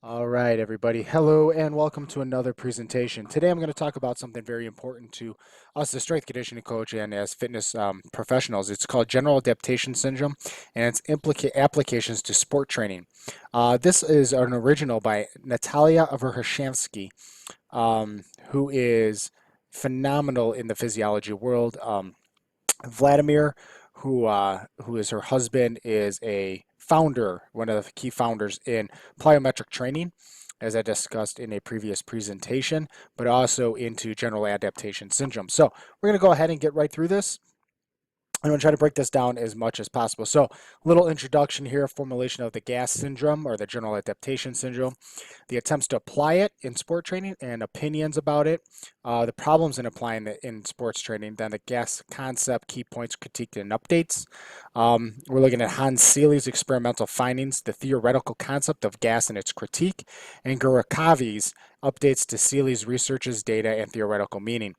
All right, everybody. Hello and welcome to another presentation. Today I'm going to talk about something very important to us as strength conditioning coach and as fitness professionals. It's called general adaptation syndrome and its applications to sport training. This is an original by Natalia Verkhoshansky, who is phenomenal in the physiology world. Vladimir, who is her husband, is a founder, one of the key founders in plyometric training, as I discussed in a previous presentation, but also into general adaptation syndrome. So we're going to go ahead and get right through this. I'm going to try to break this down as much as possible. So, little introduction here, formulation of the GAS syndrome or the general adaptation syndrome, the attempts to apply it in sport training and opinions about it, the problems in applying it in sports training, then the GAS concept, key points, critique, and updates. We're looking at Hans Seeley's experimental findings, the theoretical concept of GAS and its critique, and Gurakavi's updates to Seeley's researches, data, and theoretical meaning.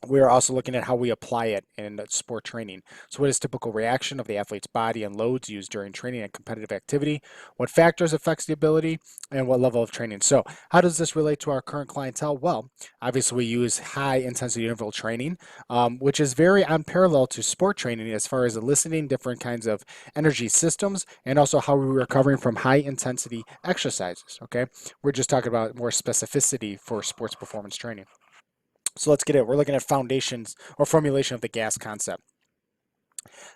We are also looking at how we apply it in sport training. So what is typical reaction of the athlete's body and loads used during training and competitive activity? What factors affects the ability and what level of training? So how does this relate to our current clientele? Well, obviously we use high intensity interval training, which is very unparalleled to sport training as far as eliciting different kinds of energy systems and also how we're recovering from high intensity exercises, okay? We're just talking about more specificity for sports performance training. So let's get it. We're looking at foundations or formulation of the GAS concept.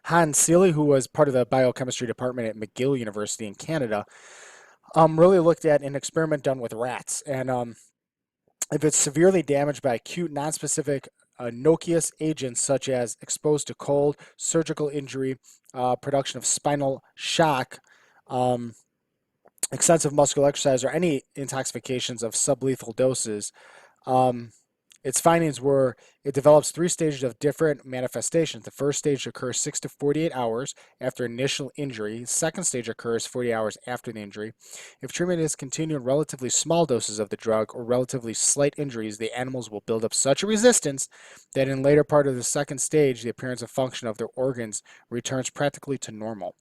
Hans Seeley, who was part of the biochemistry department at McGill University in Canada, really looked at an experiment done with rats. And if it's severely damaged by acute, nonspecific noxious agents such as exposed to cold, surgical injury, production of spinal shock, um, excessive muscular exercise, or any intoxications of sublethal doses, um, its findings were it develops three stages of different manifestations. The first stage occurs 6 to 48 hours after initial injury. The second stage occurs 40 hours after the injury. If treatment is continued in relatively small doses of the drug or relatively slight injuries, the animals will build up such a resistance that in later part of the second stage, the appearance and function of their organs returns practically to normal.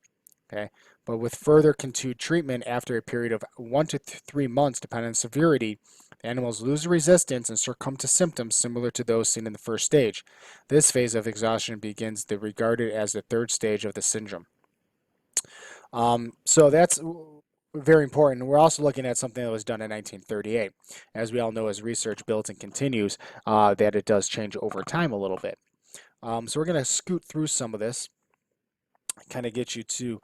Okay, but with further continued treatment after a period of 1 to 3 months, depending on severity, the animals lose resistance and succumb to symptoms similar to those seen in the first stage. This phase of exhaustion begins the regarded as the third stage of the syndrome. So that's very important. We're also looking at something that was done in 1938. As we all know, as research builds and continues, that it does change over time a little bit. So we're going to scoot through some of this, kind of get you to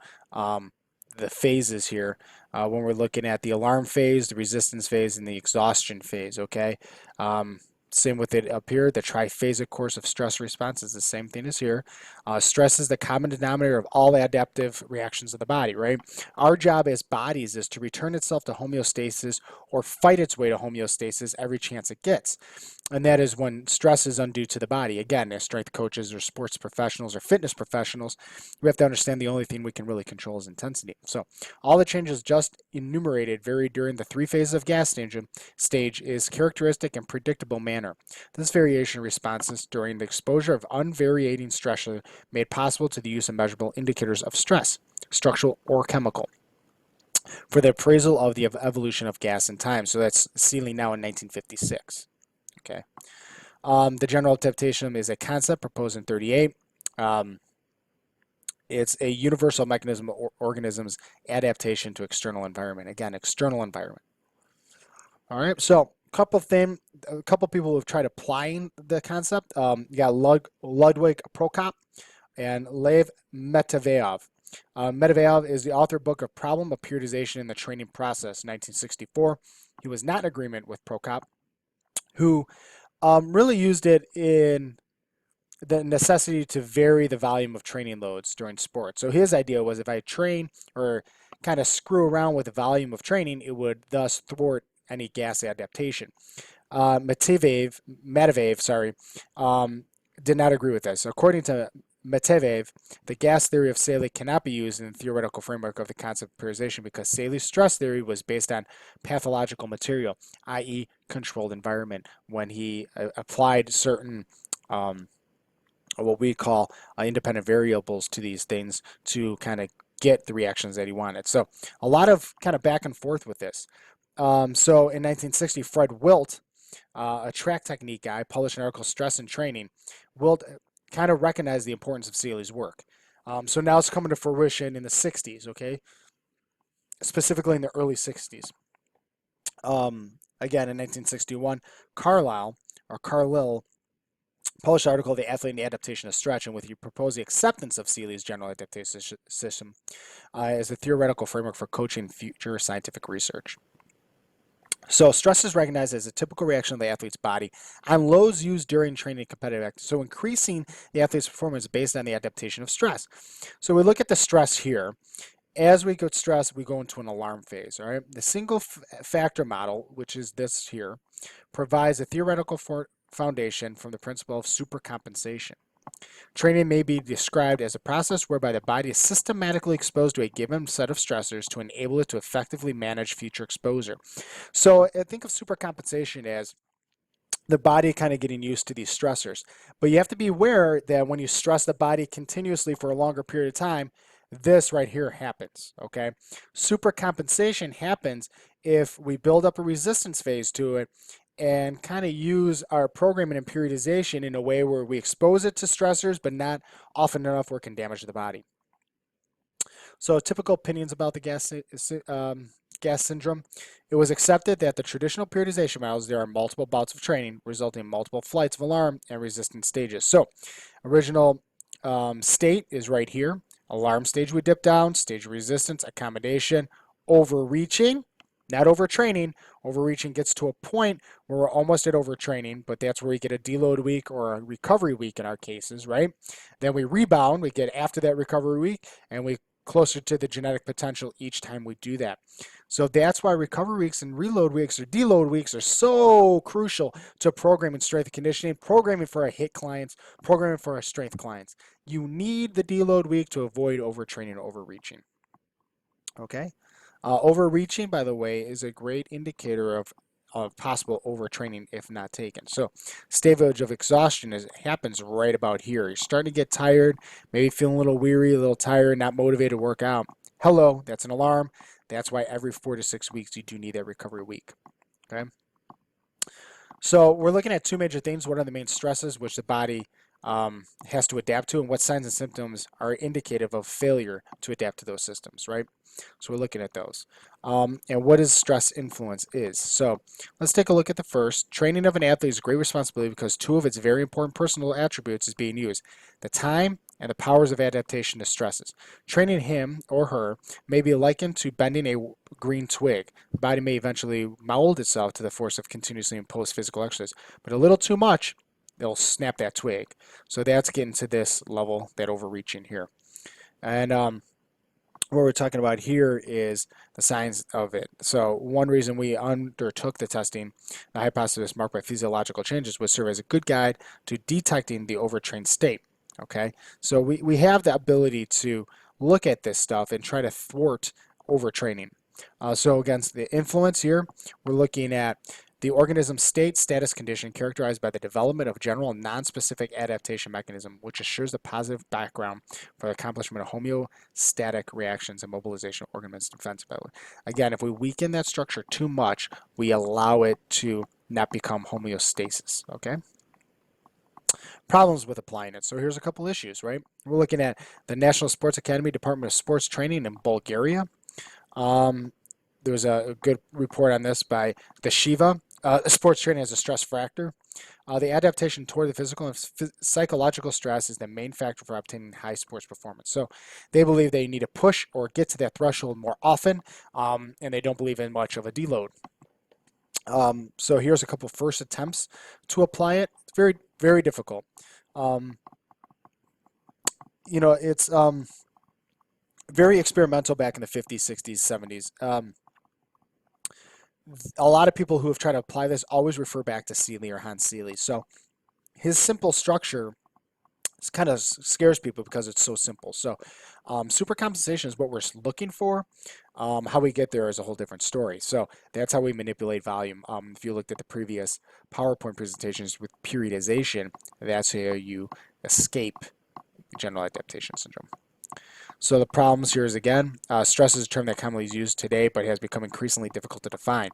the phases here when we're looking at the alarm phase, the resistance phase, and the exhaustion phase, okay? Same with it up here. The triphasic course of stress response is the same thing as here. Stress is the common denominator of all adaptive reactions of the body, right? Our job as bodies is to return itself to homeostasis or fight its way to homeostasis every chance it gets. And that is when stress is undue to the body. Again, as strength coaches or sports professionals or fitness professionals, we have to understand the only thing we can really control is intensity. So all the changes just enumerated vary during the three phases of gas stage is characteristic and predictable manner. This variation responses during the exposure of unvarying stress made possible to the use of measurable indicators of stress, structural or chemical, for the appraisal of the evolution of gas in time. So that's Seeley now in 1956. Okay. The general adaptation is a concept proposed in 38. It's a universal mechanism of organisms' adaptation to external environment. Again, external environment. All right. So a couple people who have tried applying the concept. You got Ludwig Prokop and Lev Medvedev. Medvedev is the author book of Problem of Periodization in the Training Process, 1964. He was not in agreement with Prokop, who really used it in the necessity to vary the volume of training loads during sports. So his idea was if I train or kind of screw around with the volume of training, it would thus thwart any gas adaptation. Medvedev, did not agree with this. According to Medvedev, the gas theory of Seeley cannot be used in the theoretical framework of the concept of periodization because Seeley's stress theory was based on pathological material, i.e., controlled environment, when he applied certain what we call independent variables to these things to kind of get the reactions that he wanted. So a lot of kind of back and forth with this. So in 1960, Fred Wilt, a track technique guy, published an article, Stress and Training. Wilt kind of recognized the importance of Seeley's work. So now it's coming to fruition in the 60s, okay? Specifically in the early 60s. Again, in 1961, Carlyle published an article, The Athlete and the Adaptation of Stretch, and with you propose the acceptance of Seeley's general adaptation system as a theoretical framework for coaching future scientific research. So stress is recognized as a typical reaction of the athlete's body on loads used during training and competitive activity. So increasing the athlete's performance based on the adaptation of stress. So we look at the stress here. As we get stressed, we go into an alarm phase. All right. The single factor model, which is this here, provides a theoretical foundation from the principle of supercompensation. Training may be described as a process whereby the body is systematically exposed to a given set of stressors to enable it to effectively manage future exposure. So I think of supercompensation as the body kind of getting used to these stressors. But you have to be aware that when you stress the body continuously for a longer period of time, this right here happens, okay? Supercompensation happens if we build up a resistance phase to it and kind of use our programming and periodization in a way where we expose it to stressors, but not often enough where it can damage the body. So typical opinions about the gas syndrome. It was accepted that the traditional periodization models, there are multiple bouts of training resulting in multiple flights of alarm and resistance stages. So original state is right here. Alarm stage we dip down, stage of resistance, accommodation, overreaching, not overtraining. Overreaching gets to a point where we're almost at overtraining, but that's where we get a deload week or a recovery week in our cases, right? Then we rebound, we get after that recovery week, and we closer to the genetic potential each time we do that. So that's why recovery weeks and reload weeks or deload weeks are so crucial to programming strength and conditioning, programming for our HIIT clients, programming for our strength clients. You need the deload week to avoid overtraining or overreaching. Okay? Overreaching, by the way, is a great indicator of possible overtraining if not taken. So stage of exhaustion happens right about here. You're starting to get tired, maybe feeling a little weary, a little tired, not motivated to work out. Hello, that's an alarm. That's why every 4 to 6 weeks you do need that recovery week. Okay. So we're looking at two major things. What are the main stresses which the body has to adapt to, and what signs and symptoms are indicative of failure to adapt to those systems, right? So we're looking at those. And what is stress influence is. So let's take a look at the first. Training of an athlete is a great responsibility because two of its very important personal attributes is being used: the time and the powers of adaptation to stresses. Training him or her may be likened to bending a green twig. The body may eventually mold itself to the force of continuously imposed physical exercise, but a little too much, they'll snap that twig. So that's getting to this level, that overreaching here. And what we're talking about here is the signs of it. So one reason we undertook the testing, the hypothesis marked by physiological changes, would serve as a good guide to detecting the overtrained state. Okay, so we have the ability to look at this stuff and try to thwart overtraining. So against the influence here, we're looking at the organism's state, status, condition characterized by the development of general and non-specific adaptation mechanism, which assures the positive background for the accomplishment of homeostatic reactions and mobilization of organism's defense ability. Again, if we weaken that structure too much, we allow it to not become homeostasis, okay? Problems with applying it. So here's a couple issues, right? We're looking at the National Sports Academy Department of Sports Training in Bulgaria. There was a good report on this by the Shiva. Sports training as a stress factor. The adaptation toward the physical and psychological stress is the main factor for obtaining high sports performance. So they believe they need to push or get to that threshold more often, and they don't believe in much of a deload. So here's a couple first attempts to apply it. It's very, very difficult. It's very experimental back in the 50s, 60s, 70s. A lot of people who have tried to apply this always refer back to Seeley or Hans Seeley. So his simple structure kind of scares people because it's so simple. So supercompensation is what we're looking for. How we get there is a whole different story. So that's how we manipulate volume. If you looked at the previous PowerPoint presentations with periodization, that's how you escape general adaptation syndrome. So the problems here is, again, stress is a term that commonly is used today, but has become increasingly difficult to define.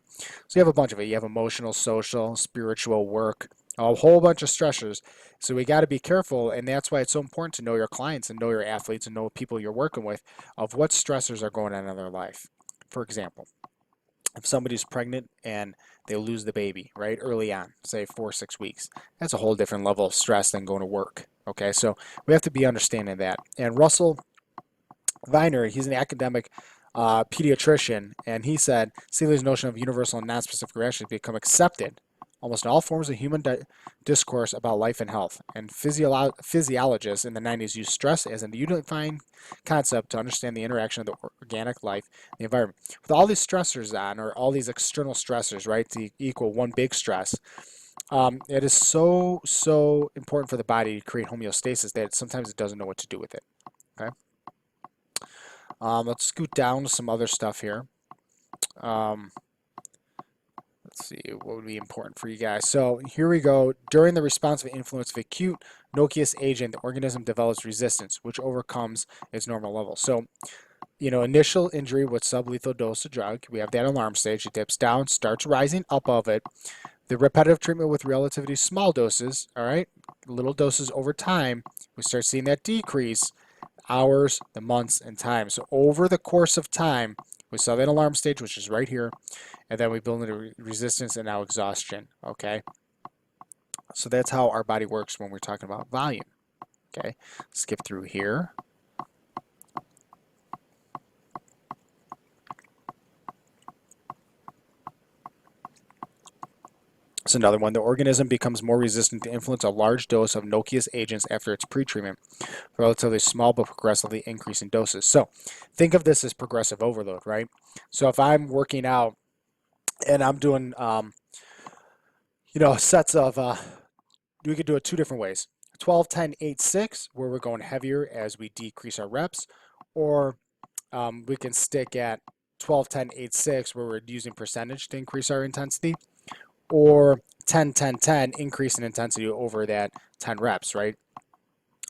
So you have a bunch of it. You have emotional, social, spiritual, work, a whole bunch of stressors. So we got to be careful, and that's why it's so important to know your clients and know your athletes and know people you're working with of what stressors are going on in their life. For example, if somebody's pregnant and they lose the baby right early on, say 4 or 6 weeks, that's a whole different level of stress than going to work. Okay, so we have to be understanding that. And Russell Viner, he's an academic pediatrician, and he said Seeley's notion of universal and non-specific reactions become accepted almost in all forms of human discourse about life and health. And physiologists in the 90s used stress as a unifying concept to understand the interaction of the organic life and the environment. With all these stressors on, or all these external stressors, right, to equal one big stress, it is so important for the body to create homeostasis that sometimes it doesn't know what to do with it. Okay. Let's scoot down to some other stuff here. Um, let's see, what would be important for you guys? So here we go. During the responsive influence of acute noxious agent, the organism develops resistance, which overcomes its normal level. So, initial injury with sublethal dose of drug, we have that alarm stage. It dips down, starts rising up of it. The repetitive treatment with relatively small doses, all right, little doses over time, we start seeing that decrease. Hours, the months, and time. So over the course of time, we saw that alarm stage, which is right here, and then we build into resistance and now exhaustion. Okay, so that's how our body works when we're talking about volume. Okay, skip through here. So another one, the organism becomes more resistant to influence a large dose of noxious agents after its pre-treatment, relatively small but progressively increasing doses. So think of this as progressive overload, right? So if I'm working out and I'm doing, sets of, we could do it two different ways. 12, 10, 8, 6, where we're going heavier as we decrease our reps, or we can stick at 12, 10, 8, 6, where we're using percentage to increase our intensity, or 10, 10, 10, increase in intensity over that 10 reps, right?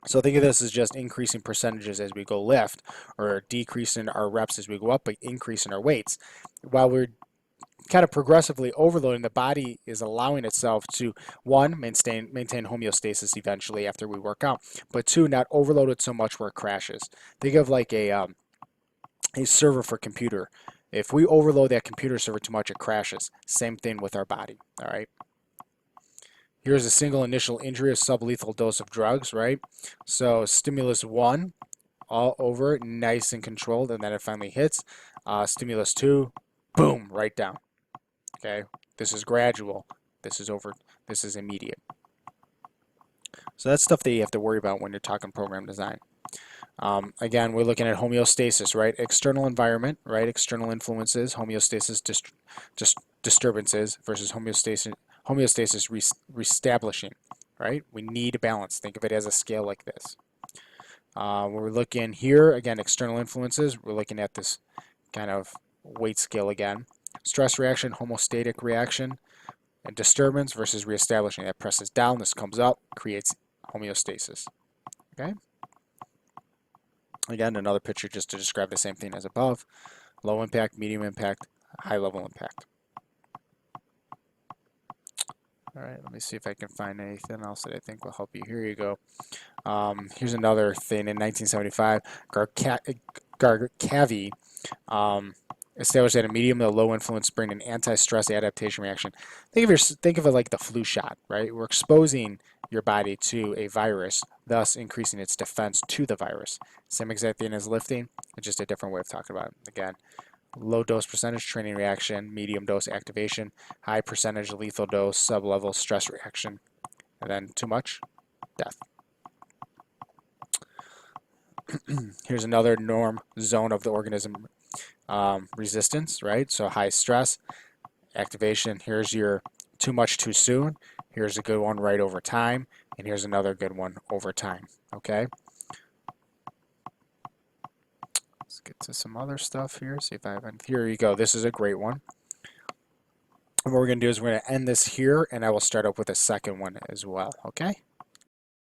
So think of this as just increasing percentages as we go lift, or decreasing our reps as we go up, but increasing our weights. While we're kind of progressively overloading, the body is allowing itself to, one, maintain homeostasis eventually after we work out, but two, not overload it so much where it crashes. Think of like a server for computer. If we overload that computer server too much, it crashes. Same thing with our body. All right. Here's a single initial injury, a sublethal dose of drugs, right? So stimulus 1, all over it, nice and controlled, and then it finally hits. Stimulus 2, boom, right down. Okay, this is gradual. This is over. This is immediate. So that's stuff that you have to worry about when you're talking program design. Again, we're looking at homeostasis, right? External environment, right? External influences, homeostasis, disturbances versus homeostasis reestablishing, right? We need a balance. Think of it as a scale like this. We're looking here, again, external influences. We're looking at this kind of weight scale again. Stress reaction, homeostatic reaction, and disturbance versus reestablishing. That presses down, this comes up, creates homeostasis. Okay? Again, another picture just to describe the same thing as above. Low impact, medium impact, high level impact. All right, let me see if I can find anything else that I think will help you. Here you go. Here's another thing. In 1975, Garcavi established that a medium to low influence bring an anti-stress adaptation reaction. Think of it like the flu shot, right? We're exposing your body to a virus, thus increasing its defense to the virus. Same exact thing as lifting, just a different way of talking about it. Again, low dose percentage training reaction, medium dose activation, high percentage lethal dose, sublevel stress reaction, and then too much, death. Here's another norm zone of the organism resistance, right? So high stress, activation. Here's your too much too soon. Here's a good one right over time. And here's another good one over time. Okay. Let's get to some other stuff here. See if I have, here you go. This is a great one. And what we're going to do is we're going to end this here, and I will start up with a second one as well. Okay.